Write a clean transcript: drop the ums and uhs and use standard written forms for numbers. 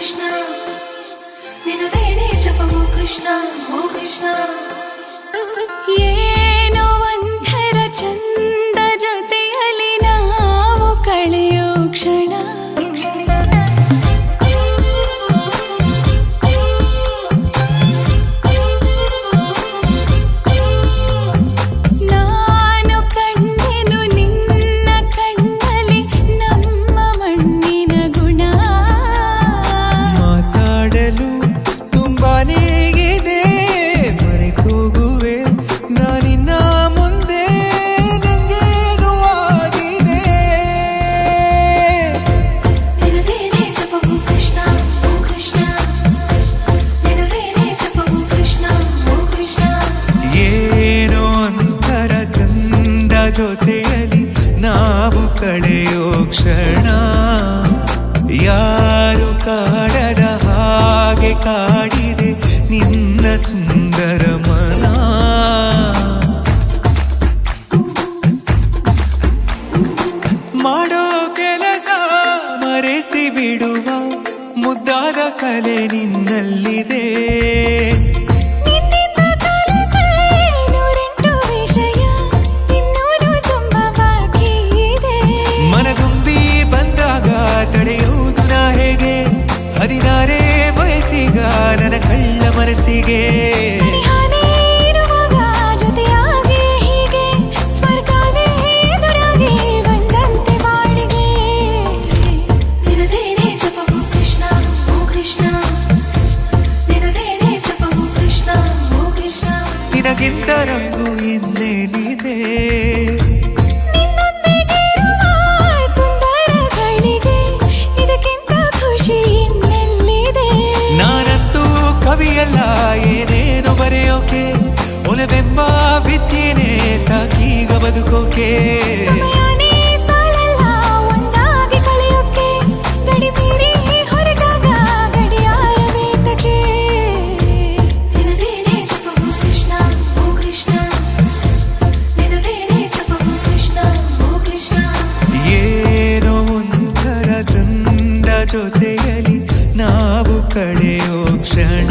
ಕೃಷ್ಣ ನಿನದೇನೇ ಜಪವೋ ಕೃಷ್ಣ ಓ ಕೃಷ್ಣ ಏನೋ ಒಂಥರ ಚಂದ ಜೊತೆಯಲ್ಲಿ ನಾವು ಕಳೆಯೋ ಕ್ಷಣ ನಾನು ಕಂಡೆನು ನಿನ್ನ ಕಣ್ಣಲ್ಲಿ ನಮ್ಮ ಮಣ್ಣಿನ ಗುಣ ಮಾತಾಡಲು ತುಂಬಾನೇ ಇದೆ ಮರೆತೋಗುವೆ ನಾನಿನ್ನ ಮುಂದೆ ನಂಗೇನು ಆಗಿದೆ ನಿನದೇನೇ ಜಪವೋ ಕೃಷ್ಣ ಓ ಕೃಷ್ಣ ನಿನದೇನೇ ಜಪವೋ ಕೃಷ್ಣ ಓ ಕೃಷ್ಣ ಏನೋ ಒಂಥರ ಚಂದ ಜೊತೆಯಲ್ಲಿ ನಾವು ಕಳೆಯೋ ಕ್ಷಣ ಯಾರು ಕಾಡದ ಹಾಗೆ ಕಾಡಿದೆ ನಿನ್ನ ಸುಂದರ ಮನ ಮಾಡೋ ಕೆಲಸ ಮರೆಸಿ ಬಿಡುವ ಮುದ್ದಾದ ಕಲೆ ನಿನ್ನಲ್ಲಿದೆ ನಿನ್ನಿಂದ ಕಲಿತೆ ನೂರೆಂಟು ವಿಷಯ ಇನ್ನೂರು ತುಂಬ ಬಾಕಿ ಇದೆ ಮನದುಂಬಿ ಬಂದಾಗ ತಡೆಯುವುದು ನಾ ಹೇಗೆ 16 ವಯಸ್ಸಿಗ ನನ್ನ ಕಳ್ಳ ಮನಸ್ಸಿಗೆ ಸನಿಹಾನೇ ಇರುವಾಗ ಜೊತೆಯಾಗಿ ಹೀಗೆ ಸ್ವರ್ಗನೇ ಎದುರಾಗಿ ಬಂದಂತೆ ಬಾಳಿಗೆ ನಿನದೇನೇ ಜಪವೋ ಕೃಷ್ಣ ಓ ಕೃಷ್ಣ ನಿನದೇನೇ ಜಪವೋ ಕೃಷ್ಣ ಓ ಕೃಷ್ಣ ನಿನಗಿಂತ ರಂಗು ಇನ್ನೇನಿದೆ ನಿನ್ನೊಂದಿಗಿರುವ ಸುಂದರ ಗಳಿಗೆ ಇದಕ್ಕಿಂತ ಖುಷಿ ಇನ್ನೆಲ್ಲಿದೆ ನಾನಂತೂ ಕವಿಯಲ್ಲ ಏನೇನು ಬರೆಯೋಕೆ ಒಲವೆಂಬ ವಿದ್ಯೆನೇ ಸಾಕೀಗ ಬದುಕೋಕೆ ಸಮಯನೇ ಸಾಲಲ್ಲ ಒಂದಾಗಿ ಕಳೆಯೋಕೆ ಗಡಿ ಮೀರಿ ಹೊರಟಾಗ ಗಡಿಯಾರ ಬೇಕಕ್ಕೆ ನಿನದೇನೇ ಜಪವೋ ಕೃಷ್ಣ ಓ ಕೃಷ್ಣ ನಿನದೇನೇ ಜಪವೋ ಕೃಷ್ಣ ಓ ಕೃಷ್ಣ ಏನೋ ಒಂಥರ ಚಂದ ಜೊತೆಯಲ್ಲಿ ನಾವು ಕಳೆಯೋ ಕ್ಷಣ